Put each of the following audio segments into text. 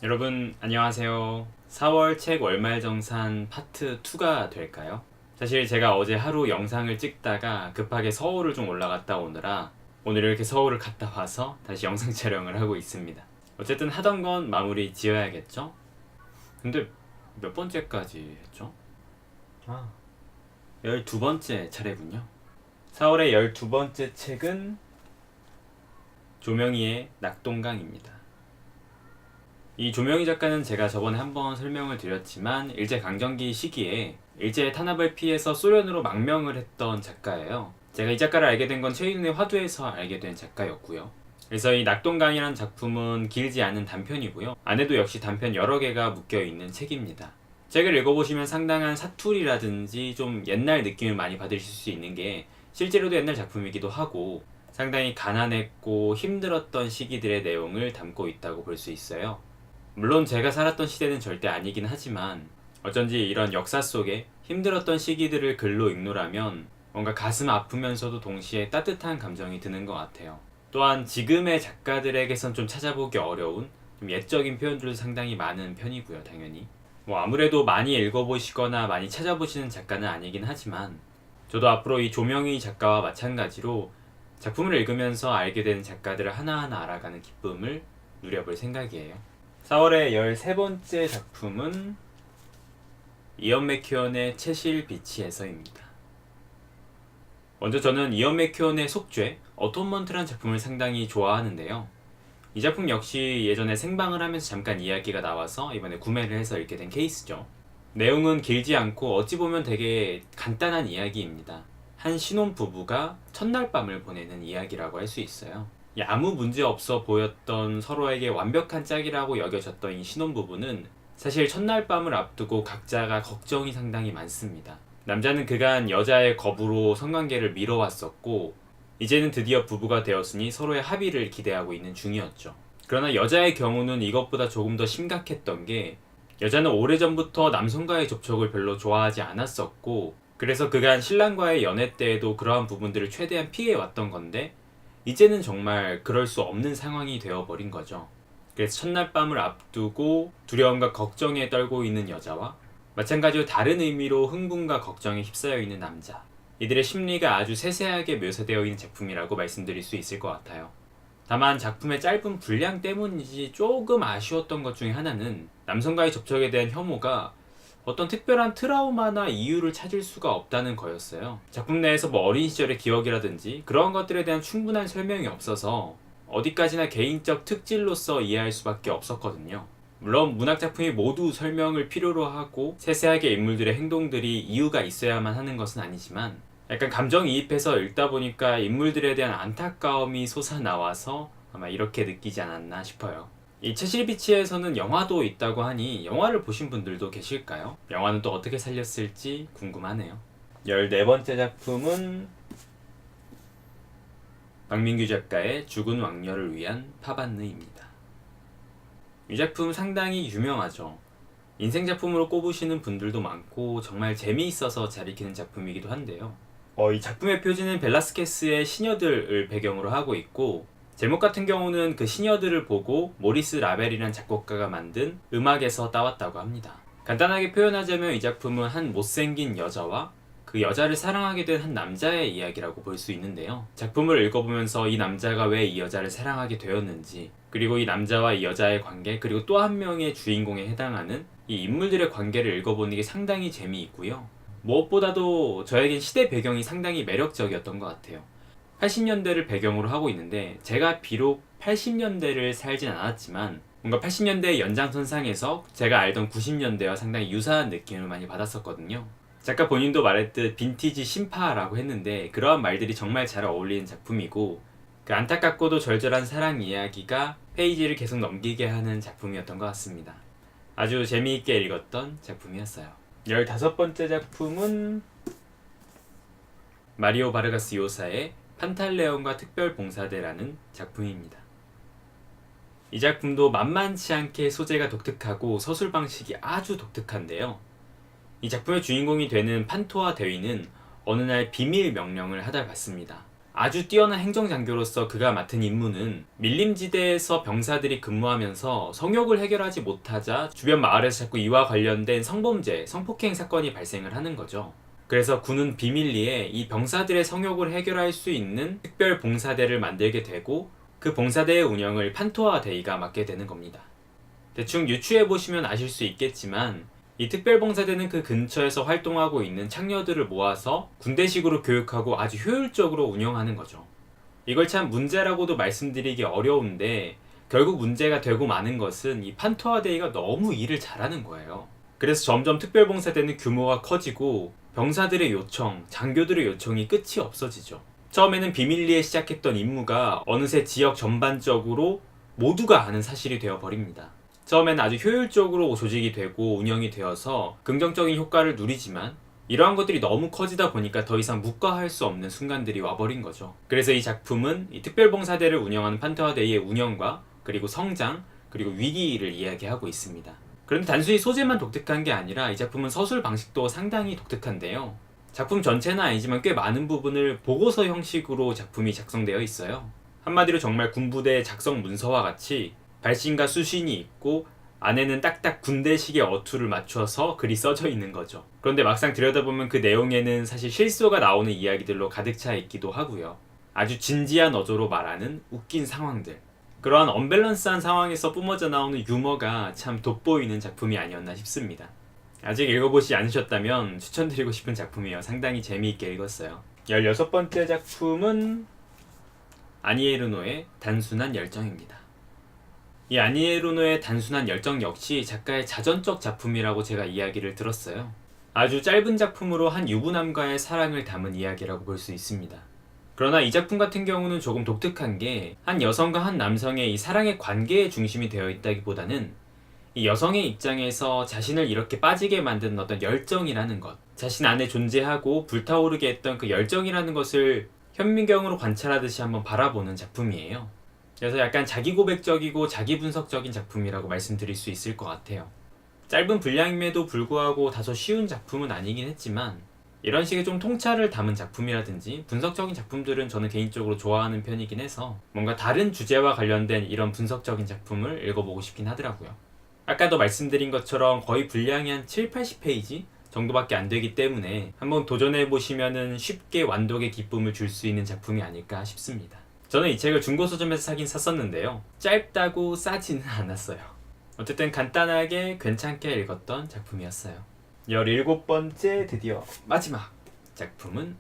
여러분 안녕하세요. 4월 책 월말정산 파트 2가 될까요? 사실 제가 어제 하루 영상을 찍다가 급하게 서울을 좀 올라갔다 오느라 오늘 이렇게 서울을 갔다 와서 다시 영상 촬영을 하고 있습니다. 어쨌든 하던 건 마무리 지어야겠죠? 근데 몇 번째까지 했죠? 12번째 차례군요. 4월의 12번째 책은 조명희의 낙동강입니다. 이 조명희 작가는 제가 저번에 한번 설명을 드렸지만 일제강점기 시기에 일제의 탄압을 피해서 소련으로 망명을 했던 작가예요. 제가 이 작가를 알게 된 건 최인훈의 화두에서 알게 된 작가였고요. 그래서 이 낙동강이라는 작품은 길지 않은 단편이고요. 안에도 역시 단편 여러 개가 묶여있는 책입니다. 책을 읽어보시면 상당한 사투리라든지 좀 옛날 느낌을 많이 받으실 수 있는 게 실제로도 옛날 작품이기도 하고 상당히 가난했고 힘들었던 시기들의 내용을 담고 있다고 볼 수 있어요. 물론 제가 살았던 시대는 절대 아니긴 하지만 어쩐지 이런 역사 속에 힘들었던 시기들을 글로 읽노라면 뭔가 가슴 아프면서도 동시에 따뜻한 감정이 드는 것 같아요. 또한 지금의 작가들에게선 좀 찾아보기 어려운 좀 옛적인 표현들도 상당히 많은 편이고요, 당연히. 아무래도 많이 읽어보시거나 많이 찾아보시는 작가는 아니긴 하지만 저도 앞으로 이 조명희 작가와 마찬가지로 작품을 읽으면서 알게 되는 작가들을 하나하나 알아가는 기쁨을 누려볼 생각이에요. 4월의 13번째 작품은 이언 맥큐언의 채실 비치에서입니다. 먼저 저는 이언 맥큐언의 속죄, 어톤먼트란 작품을 상당히 좋아하는데요. 이 작품 역시 예전에 생방을 하면서 잠깐 이야기가 나와서 이번에 구매를 해서 읽게 된 케이스죠. 내용은 길지 않고 어찌 보면 되게 간단한 이야기입니다. 한 신혼부부가 첫날 밤을 보내는 이야기라고 할 수 있어요. 아무 문제 없어 보였던 서로에게 완벽한 짝이라고 여겨졌던 이 신혼부부는 사실 첫날 밤을 앞두고 각자가 걱정이 상당히 많습니다. 남자는 그간 여자의 거부로 성관계를 미뤄왔었고 이제는 드디어 부부가 되었으니 서로의 합의를 기대하고 있는 중이었죠. 그러나 여자의 경우는 이것보다 조금 더 심각했던 게 여자는 오래전부터 남성과의 접촉을 별로 좋아하지 않았었고 그래서 그간 신랑과의 연애 때에도 그러한 부분들을 최대한 피해왔던 건데 이제는 정말 그럴 수 없는 상황이 되어버린 거죠. 그래서 첫날 밤을 앞두고 두려움과 걱정에 떨고 있는 여자와 마찬가지로 다른 의미로 흥분과 걱정에 휩싸여 있는 남자, 이들의 심리가 아주 세세하게 묘사되어 있는 작품이라고 말씀드릴 수 있을 것 같아요. 다만 작품의 짧은 분량 때문인지 조금 아쉬웠던 것 중에 하나는 남성과의 접촉에 대한 혐오가 어떤 특별한 트라우마나 이유를 찾을 수가 없다는 거였어요. 작품 내에서 어린 시절의 기억이라든지 그런 것들에 대한 충분한 설명이 없어서 어디까지나 개인적 특질로서 이해할 수밖에 없었거든요. 물론 문학작품이 모두 설명을 필요로 하고 세세하게 인물들의 행동들이 이유가 있어야만 하는 것은 아니지만 약간 감정이입해서 읽다 보니까 인물들에 대한 안타까움이 솟아나와서 아마 이렇게 느끼지 않았나 싶어요. 이 채실비치에서는 영화도 있다고 하니 영화를 보신 분들도 계실까요? 영화는 또 어떻게 살렸을지 궁금하네요. 14번째 작품은 박민규 작가의 죽은 왕녀를 위한 파반느입니다. 이 작품 상당히 유명하죠. 인생 작품으로 꼽으시는 분들도 많고 정말 재미있어서 잘 읽히는 작품이기도 한데요. 이 작품의 표지는 벨라스케스의 시녀들을 배경으로 하고 있고 제목 같은 경우는 그 시녀들을 보고 모리스 라벨이란 작곡가가 만든 음악에서 따왔다고 합니다. 간단하게 표현하자면 이 작품은 한 못생긴 여자와 그 여자를 사랑하게 된 한 남자의 이야기라고 볼 수 있는데요. 작품을 읽어보면서 이 남자가 왜 이 여자를 사랑하게 되었는지, 그리고 이 남자와 이 여자의 관계, 그리고 또 한 명의 주인공에 해당하는 이 인물들의 관계를 읽어보는 게 상당히 재미있고요. 무엇보다도 저에겐 시대 배경이 상당히 매력적이었던 것 같아요. 80년대를 배경으로 하고 있는데 제가 비록 80년대를 살진 않았지만 뭔가 80년대의 연장선상에서 제가 알던 90년대와 상당히 유사한 느낌을 많이 받았었거든요. 작가 본인도 말했듯 빈티지 신파라고 했는데 그러한 말들이 정말 잘 어울리는 작품이고 그 안타깝고도 절절한 사랑 이야기가 페이지를 계속 넘기게 하는 작품이었던 것 같습니다. 아주 재미있게 읽었던 작품이었어요. 15번째 작품은 마리오 바르가스 요사의 판탈레온과 특별봉사대라는 작품입니다. 이 작품도 만만치 않게 소재가 독특하고 서술 방식이 아주 독특한데요. 이 작품의 주인공이 되는 판토와 대위는 어느 날 비밀 명령을 하달 받습니다. 아주 뛰어난 행정장교로서 그가 맡은 임무는 밀림지대에서 병사들이 근무하면서 성욕을 해결하지 못하자 주변 마을에서 자꾸 이와 관련된 성범죄, 성폭행 사건이 발생을 하는 거죠. 그래서 군은 비밀리에 이 병사들의 성욕을 해결할 수 있는 특별 봉사대를 만들게 되고 그 봉사대의 운영을 판토아 데이가 맡게 되는 겁니다. 대충 유추해보시면 아실 수 있겠지만 이 특별봉사대는 그 근처에서 활동하고 있는 창녀들을 모아서 군대식으로 교육하고 아주 효율적으로 운영하는 거죠. 이걸 참 문제라고도 말씀드리기 어려운데 결국 문제가 되고 마는 것은 이 판토아데이가 너무 일을 잘하는 거예요. 그래서 점점 특별봉사대는 규모가 커지고 병사들의 요청, 장교들의 요청이 끝이 없어지죠. 처음에는 비밀리에 시작했던 임무가 어느새 지역 전반적으로 모두가 아는 사실이 되어버립니다. 처음엔 아주 효율적으로 조직이 되고 운영이 되어서 긍정적인 효과를 누리지만 이러한 것들이 너무 커지다 보니까 더 이상 묵과할 수 없는 순간들이 와버린 거죠. 그래서 이 작품은 이 특별봉사대를 운영하는 판토아데이의 운영과 그리고 성장 그리고 위기를 이야기하고 있습니다. 그런데 단순히 소재만 독특한 게 아니라 이 작품은 서술 방식도 상당히 독특한데요. 작품 전체는 아니지만 꽤 많은 부분을 보고서 형식으로 작품이 작성되어 있어요. 한마디로 정말 군부대의 작성 문서와 같이 발신과 수신이 있고 안에는 딱딱 군대식의 어투를 맞춰서 글이 써져 있는 거죠. 그런데 막상 들여다보면 그 내용에는 사실 실소가 나오는 이야기들로 가득 차 있기도 하고요. 아주 진지한 어조로 말하는 웃긴 상황들, 그러한 언밸런스한 상황에서 뿜어져 나오는 유머가 참 돋보이는 작품이 아니었나 싶습니다. 아직 읽어보지 않으셨다면 추천드리고 싶은 작품이에요. 상당히 재미있게 읽었어요. 16번째 작품은 아니에르노의 단순한 열정입니다. 이 아니에르노의 단순한 열정 역시 작가의 자전적 작품이라고 제가 이야기를 들었어요. 아주 짧은 작품으로 한 유부남과의 사랑을 담은 이야기라고 볼 수 있습니다. 그러나 이 작품 같은 경우는 조금 독특한 게 한 여성과 한 남성의 이 사랑의 관계에 중심이 되어 있다기보다는 이 여성의 입장에서 자신을 이렇게 빠지게 만든 어떤 열정이라는 것, 자신 안에 존재하고 불타오르게 했던 그 열정이라는 것을 현미경으로 관찰하듯이 한번 바라보는 작품이에요. 그래서 약간 자기 고백적이고 자기 분석적인 작품이라고 말씀드릴 수 있을 것 같아요. 짧은 분량임에도 불구하고 다소 쉬운 작품은 아니긴 했지만 이런 식의 좀 통찰을 담은 작품이라든지 분석적인 작품들은 저는 개인적으로 좋아하는 편이긴 해서 뭔가 다른 주제와 관련된 이런 분석적인 작품을 읽어보고 싶긴 하더라고요. 아까도 말씀드린 것처럼 거의 분량이 한 7, 80페이지 정도밖에 안 되기 때문에 한번 도전해보시면 쉽게 완독의 기쁨을 줄 수 있는 작품이 아닐까 싶습니다. 저는 이 책을 중고서점에서 사긴 샀었는데요. 짧다고 싸지는 않았어요. 어쨌든 간단하게 괜찮게 읽었던 작품이었어요. 17번째 드디어 마지막 작품은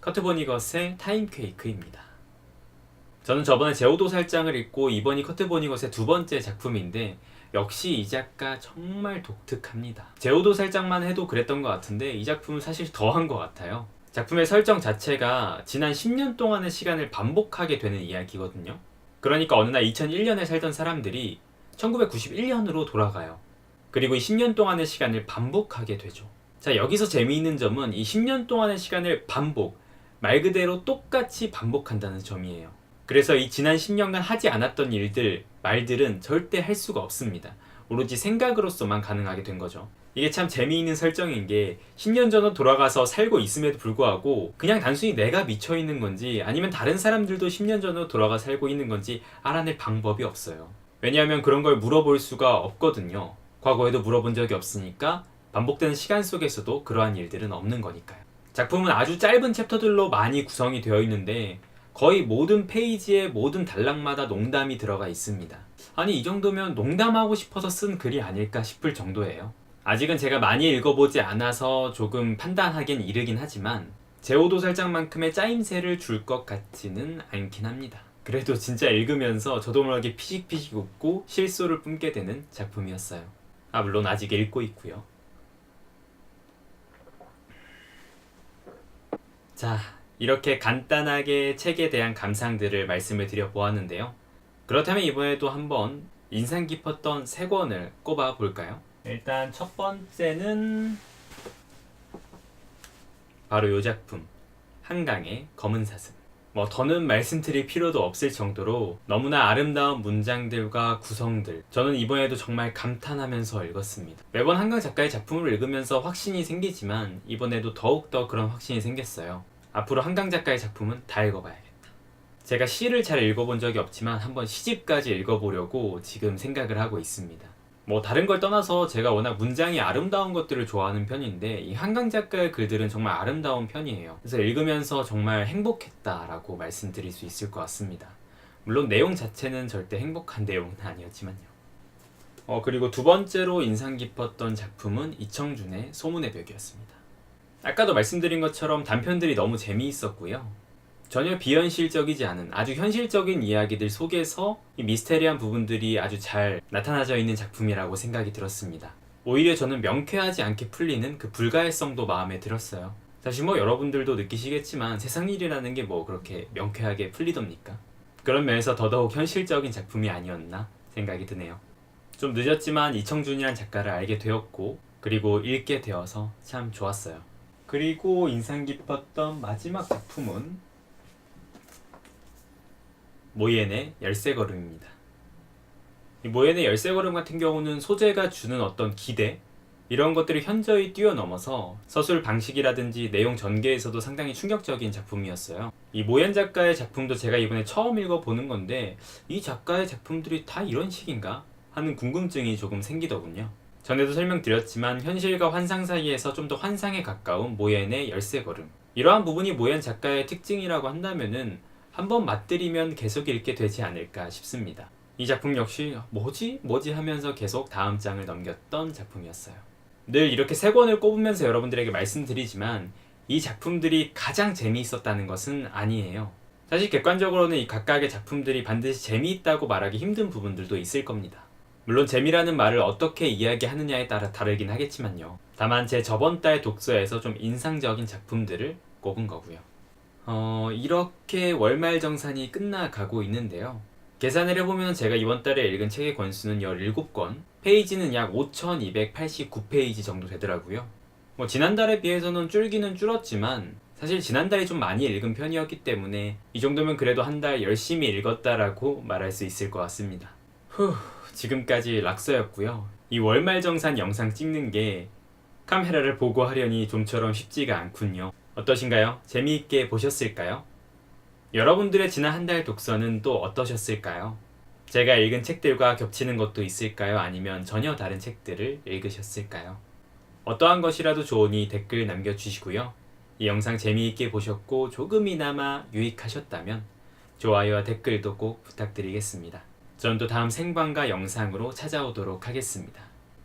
커트 보니것의 타임 퀘이크입니다. 저는 저번에 제오도살장을 읽고 이번이 커트 보니것의 두 번째 작품인데 역시 이 작가 정말 독특합니다. 제오도살장만 해도 그랬던 것 같은데 이 작품은 사실 더한 것 같아요. 작품의 설정 자체가 지난 10년 동안의 시간을 반복하게 되는 이야기거든요. 그러니까 어느 날 2001년에 살던 사람들이 1991년으로 돌아가요. 그리고 이 10년 동안의 시간을 반복하게 되죠. 자, 여기서 재미있는 점은 이 10년 동안의 시간을 말 그대로 똑같이 반복한다는 점이에요. 그래서 이 지난 10년간 하지 않았던 일들, 말들은 절대 할 수가 없습니다. 오로지 생각으로서만 가능하게 된 거죠. 이게 참 재미있는 설정인 게 10년 전으로 돌아가서 살고 있음에도 불구하고 그냥 단순히 내가 미쳐있는 건지 아니면 다른 사람들도 10년 전으로 돌아가 살고 있는 건지 알아낼 방법이 없어요. 왜냐하면 그런 걸 물어볼 수가 없거든요. 과거에도 물어본 적이 없으니까 반복되는 시간 속에서도 그러한 일들은 없는 거니까요. 작품은 아주 짧은 챕터들로 많이 구성이 되어 있는데 거의 모든 페이지에 모든 단락마다 농담이 들어가 있습니다. 아니 이 정도면 농담하고 싶어서 쓴 글이 아닐까 싶을 정도예요. 아직은 제가 많이 읽어보지 않아서 조금 판단하기엔 이르긴 하지만 제오도살장만큼의 짜임새를 줄 것 같지는 않긴 합니다. 그래도 진짜 읽으면서 저도 모르게 피식피식 웃고 실소를 뿜게 되는 작품이었어요. 물론 아직 읽고 있고요. 자, 이렇게 간단하게 책에 대한 감상들을 말씀을 드려보았는데요. 그렇다면 이번에도 한번 인상 깊었던 세 권을 꼽아 볼까요? 일단 첫 번째는 바로 이 작품, 한강의 검은 사슴. 더는 말씀드릴 필요도 없을 정도로 너무나 아름다운 문장들과 구성들, 저는 이번에도 정말 감탄하면서 읽었습니다. 매번 한강 작가의 작품을 읽으면서 확신이 생기지만 이번에도 더욱더 그런 확신이 생겼어요. 앞으로 한강 작가의 작품은 다 읽어봐야겠다. 제가 시를 잘 읽어본 적이 없지만 한번 시집까지 읽어보려고 지금 생각을 하고 있습니다. 뭐 다른 걸 떠나서 제가 워낙 문장이 아름다운 것들을 좋아하는 편인데 이 한강 작가의 글들은 정말 아름다운 편이에요. 그래서 읽으면서 정말 행복했다라고 말씀드릴 수 있을 것 같습니다. 물론 내용 자체는 절대 행복한 내용은 아니었지만요. 그리고 두 번째로 인상 깊었던 작품은 이청준의 소문의 벽이었습니다. 아까도 말씀드린 것처럼 단편들이 너무 재미있었고요. 전혀 비현실적이지 않은 아주 현실적인 이야기들 속에서 이 미스테리한 부분들이 아주 잘 나타나져 있는 작품이라고 생각이 들었습니다. 오히려 저는 명쾌하지 않게 풀리는 그 불가해성도 마음에 들었어요. 사실 뭐 여러분들도 느끼시겠지만 세상 일이라는 게 뭐 그렇게 명쾌하게 풀리답니까? 그런 면에서 더더욱 현실적인 작품이 아니었나 생각이 드네요. 좀 늦었지만 이청준이란 작가를 알게 되었고 그리고 읽게 되어서 참 좋았어요. 그리고 인상 깊었던 마지막 작품은 모옌의 열쇠걸음입니다. 이 모옌의 열쇠걸음 같은 경우는 소재가 주는 어떤 기대 이런 것들이 현저히 뛰어넘어서 서술 방식이라든지 내용 전개에서도 상당히 충격적인 작품이었어요. 이 모옌 작가의 작품도 제가 이번에 처음 읽어보는 건데 이 작가의 작품들이 다 이런 식인가 하는 궁금증이 조금 생기더군요. 전에도 설명드렸지만 현실과 환상 사이에서 좀 더 환상에 가까운 모옌의 열쇠걸음, 이러한 부분이 모옌 작가의 특징이라고 한다면은 한번 맛들이면 계속 읽게 되지 않을까 싶습니다. 이 작품 역시 뭐지 하면서 계속 다음 장을 넘겼던 작품이었어요. 늘 이렇게 세 권을 꼽으면서 여러분들에게 말씀드리지만 이 작품들이 가장 재미있었다는 것은 아니에요. 사실 객관적으로는 이 각각의 작품들이 반드시 재미있다고 말하기 힘든 부분들도 있을 겁니다. 물론 재미라는 말을 어떻게 이야기하느냐에 따라 다르긴 하겠지만요. 다만 제 저번 달 독서에서 좀 인상적인 작품들을 꼽은 거고요. 이렇게 월말정산이 끝나가고 있는데요. 계산을 해보면 제가 이번 달에 읽은 책의 권수는 17권, 페이지는 약 5289페이지 정도 되더라고요. 지난달에 비해서는 줄기는 줄었지만 사실 지난달이 좀 많이 읽은 편이었기 때문에 이 정도면 그래도 한 달 열심히 읽었다라고 말할 수 있을 것 같습니다. 지금까지 락서였고요. 이 월말정산 영상 찍는 게 카메라를 보고 하려니 좀처럼 쉽지가 않군요. 어떠신가요? 재미있게 보셨을까요? 여러분들의 지난 한 달 독서는 또 어떠셨을까요? 제가 읽은 책들과 겹치는 것도 있을까요? 아니면 전혀 다른 책들을 읽으셨을까요? 어떠한 것이라도 좋으니 댓글 남겨주시고요. 이 영상 재미있게 보셨고 조금이나마 유익하셨다면 좋아요와 댓글도 꼭 부탁드리겠습니다. 전 또 다음 생방과 영상으로 찾아오도록 하겠습니다.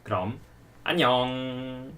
그럼 안녕!